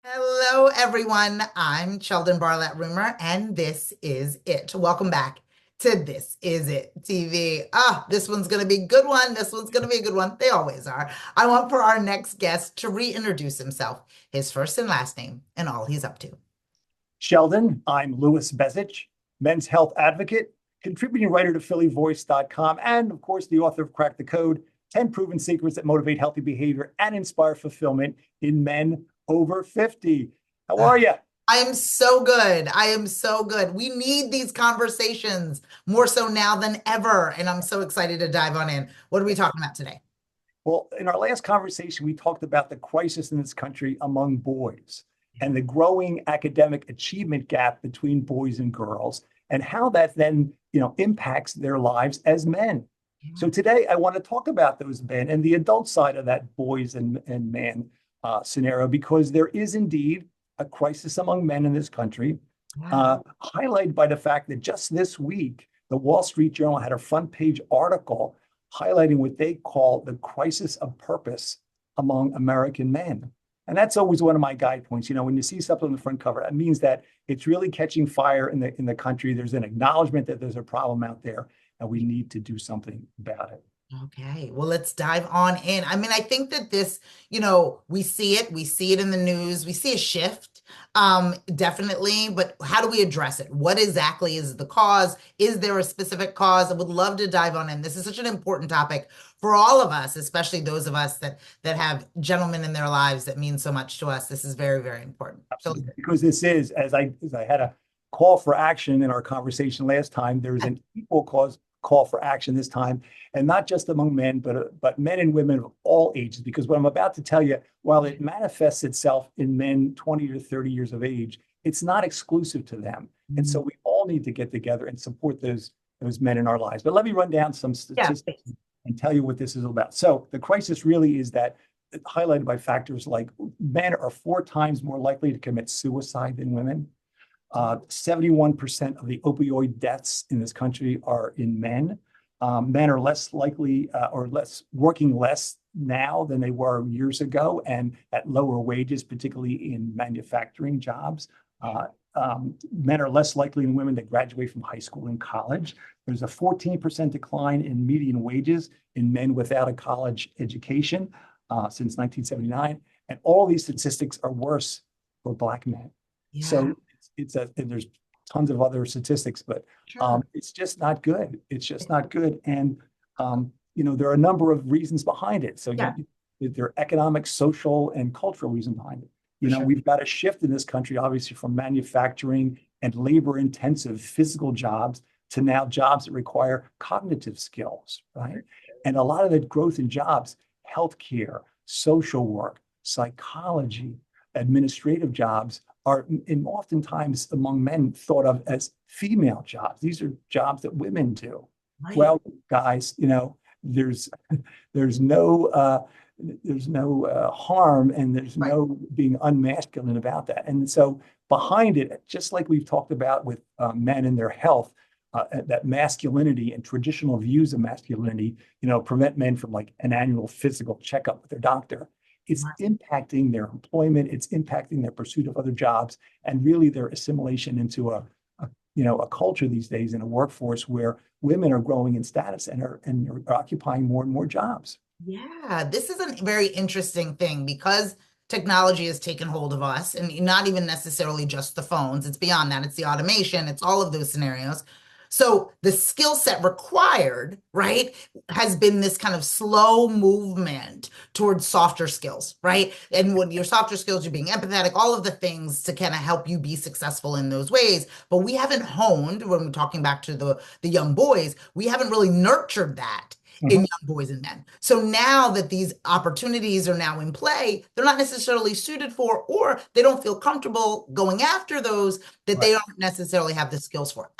Hello, everyone. I'm Cheldin Barlett Rumor, and this is it. Welcome back to This Is It TV. This one's going to be a good one. This one's going to be a good one. They always are. I want for our next guest to reintroduce himself, his first and last name, and all he's up to. Sheldon, I'm Louis Bezich, men's health advocate, contributing writer to PhillyVoice.com, and of course, the author of Crack the Code 10 Proven Secrets That Motivate Healthy Behavior and Inspire Fulfillment in Men Over 50. How Uh, are you? I am so good. I am so good. We need these conversations more so now than ever. And I'm so excited to dive on in. What are we talking about today? Well, in our last conversation, we talked about the crisis in this country among boys and the growing academic achievement gap between boys and girls and how that then, impacts their lives as men. So today I want to talk about those men and the adult side of that boys and men scenario, because there is indeed a crisis among men in this country, Yeah. highlighted by the fact that just this week, the Wall Street Journal had a front page article highlighting what they call the crisis of purpose among American men. And that's always one of my guide points. When you see something on the front cover, that means that it's really catching fire in the country. There's an acknowledgement that there's a problem out there, and we need to do something about it. Okay, well, let's dive on in. I mean, I think that this, we see it in the news, we see a shift, definitely, but how do we address it? What exactly is the cause? Is there a specific cause? I would love to dive on in. This is such an important topic for all of us, especially those of us that have gentlemen in their lives that mean so much to us. This is very, very important. So, Absolutely. Because this is, as I had a call for action in our conversation last time, there's an equal cause call for action this time, and not just among men, but men and women of all ages. Because what I'm about to tell you, while it manifests itself in men 20 to 30 years of age, it's not exclusive to them. And so we all need to get together and support those men in our lives. But let me run down some yeah, statistics and tell you what this is about. So the crisis really is that highlighted by factors like men are 4 times more likely to commit suicide than women. 71% of the opioid deaths in this country are in men. Men are less likely or less working less now than they were years ago, and at lower wages, particularly in manufacturing jobs. Men are less likely than women to graduate from high school and college. There's a 14% decline in median wages in men without a college education since 1979. And all these statistics are worse for Black men. yeah, So and there's tons of other statistics, but sure. it's just not good. It's just not good. And, there are a number of reasons behind it. So Yeah, there are economic, social, and cultural reasons behind it. for sure. We've got a shift in this country, obviously, from manufacturing and labor-intensive physical jobs to now jobs that require cognitive skills, right? And a lot of the growth in jobs, healthcare, social work, psychology, administrative jobs are oftentimes among men thought of as female jobs. These are jobs that women do. Right, Well, guys, there's there's no harm, and there's right. no being unmasculine about that. And so behind it, just like we've talked about with men and their health, that masculinity and traditional views of masculinity, prevent men from like an annual physical checkup with their doctor. It's Right. impacting their employment. It's impacting their pursuit of other jobs, and really their assimilation into a culture these days in a workforce where women are growing in status and are occupying more and more jobs. Yeah, this is a very interesting thing because technology has taken hold of us, and not even necessarily just the phones. It's beyond that. It's the automation, it's all of those scenarios. So the skill set required, right, has been this kind of slow movement towards softer skills, right? And when your softer skills, you're being empathetic, all of the things to kind of help you be successful in those ways. But we haven't honed, when we're talking back to the young boys, we haven't really nurtured that in Mhm. young boys and men. So now that these opportunities are now in play, they're not necessarily suited for, or they don't feel comfortable going after those that they Right. don't necessarily have the skills for.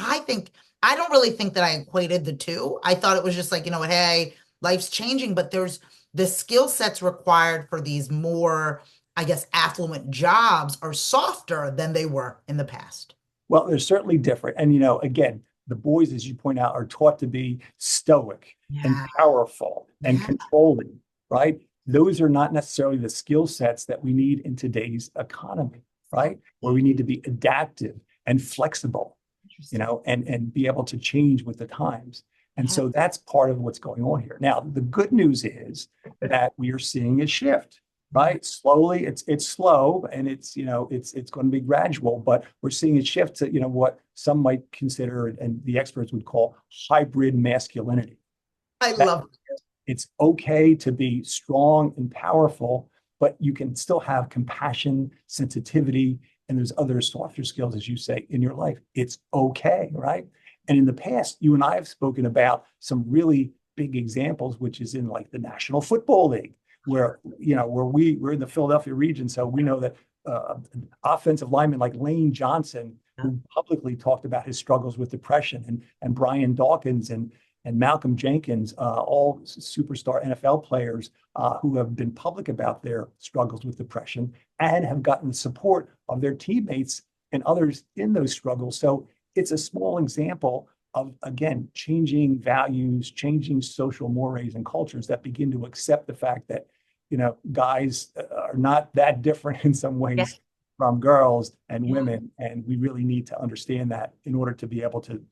I don't really think that I equated the two. I thought it was just like, what, hey, life's changing, but there's the skill sets required for these more, I guess, affluent jobs are softer than they were in the past. Well, they're certainly different. And, again, the boys, as you point out, are taught to be stoic and Yeah. powerful and Yeah. controlling, right? those are not necessarily the skill sets that we need in today's economy, right? Where we need to be adaptive and flexible, Interesting. and be able to change with the times. And Yeah. so that's part of what's going on here. Now, the good news is that we are seeing a shift, right? Slowly, it's slow, and it's going to be gradual, but we're seeing a shift to, what some might consider, and the experts would call, hybrid masculinity. I That love it. it's okay to be strong and powerful, but you can still have compassion, sensitivity, and there's other softer skills, as you say, in your life. It's okay, right? And in the past, you and I have spoken about some really big examples, which is in like the National Football League, where we're in the Philadelphia region, so we know that offensive linemen like Lane Johnson, who publicly talked about his struggles with depression, and Brian Dawkins and Malcolm Jenkins, all superstar NFL players who have been public about their struggles with depression and have gotten the support of their teammates and others in those struggles. So it's a small example of, again, changing values, changing social mores and cultures that begin to accept the fact that, guys are not that different in some Yeah. ways from girls and Yeah. women. And we really need to understand that in order to be able to,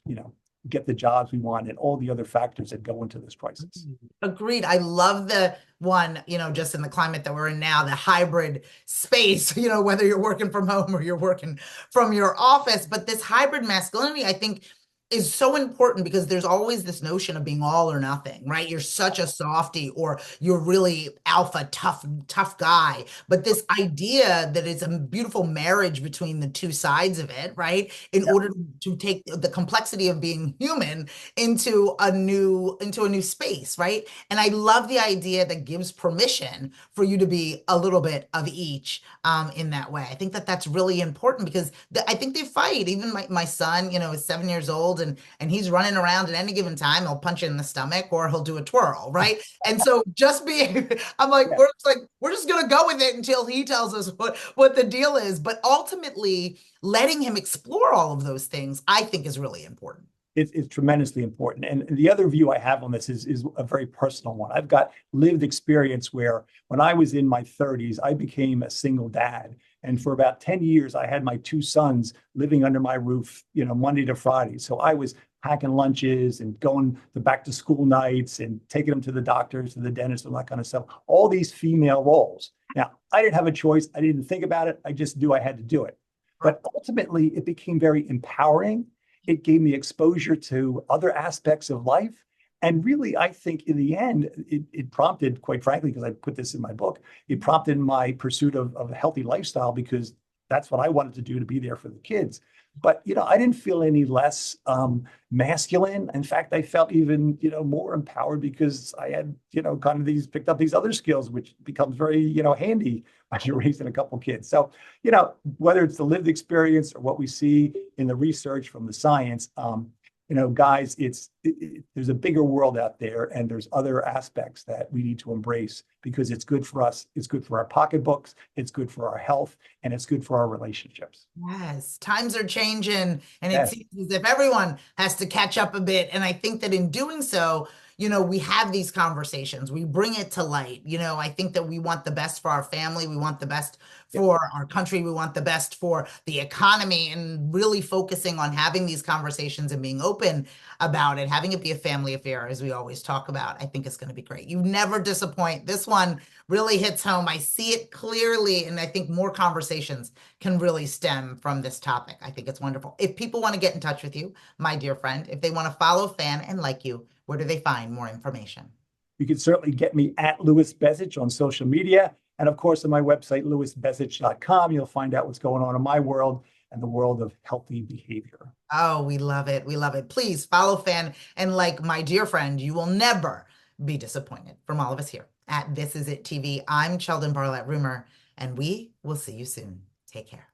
get the jobs we want and all the other factors that go into this crisis. Agreed. I love the one, just in the climate that we're in now, the hybrid space, whether you're working from home or you're working from your office. But this hybrid masculinity, I think, is so important because there's always this notion of being all or nothing, right? You're such a softie or you're really alpha, tough guy. But this idea that it's a beautiful marriage between the two sides of it, right? In Yeah. order to take the complexity of being human into a new space, right? And I love the idea that gives permission for you to be a little bit of each in that way. I think that that's really important because I think they fight. Even my son, is 7 years old and he's running around at any given time. He'll punch you in the stomach or he'll do a twirl, right? And so just being, I'm like, Yeah. we're just gonna go with it until he tells us what the deal is. But ultimately, letting him explore all of those things, I think, is really important. It's tremendously important. And the other view I have on this is a very personal one. I've got lived experience where when I was in my 30s, I became a single dad. And for about 10 years, I had my two sons living under my roof, Monday to Friday. So I was packing lunches and going to back to school nights and taking them to the doctors, to the dentist, and that kind of stuff. All these female roles. Now, I didn't have a choice. I didn't think about it. I just knew I had to do it. But ultimately, it became very empowering. It gave me exposure to other aspects of life. And really, I think in the end, it prompted, quite frankly, because I put this in my book, it prompted my pursuit of a healthy lifestyle because that's what I wanted to do, to be there for the kids. But, I didn't feel any less masculine. In fact, I felt even, more empowered because I had, kind of picked up these other skills, which becomes very, handy as you're raising a couple kids. So, whether it's the lived experience or what we see in the research from the science, guys, there's a bigger world out there, and there's other aspects that we need to embrace because it's good for us. It's good for our pocketbooks. It's good for our health, and it's good for our relationships. Yes, times are changing, and it Yes. seems as if everyone has to catch up a bit. And I think that in doing so, we have these conversations, we bring it to light. I think that we want the best for our family, we want the best Yeah. for our country, we want the best for the economy, and really focusing on having these conversations and being open about it, having it be a family affair, as we always talk about, I think is going to be great. You never disappoint. This one really hits home. I see it clearly, and I think more conversations can really stem from this topic. I think it's wonderful. If people want to get in touch with you, my dear friend, if they want to follow, fan, and like you, where do they find more information? You can certainly get me at Louis Bezich on social media. And of course, on my website, louisbezich.com, you'll find out what's going on in my world and the world of healthy behavior. Oh, we love it. We love it. Please follow, fan, and like my dear friend. You will never be disappointed. From all of us here at This Is It TV, I'm Cheldin Barlett Rumor, and we will see you soon. Take care.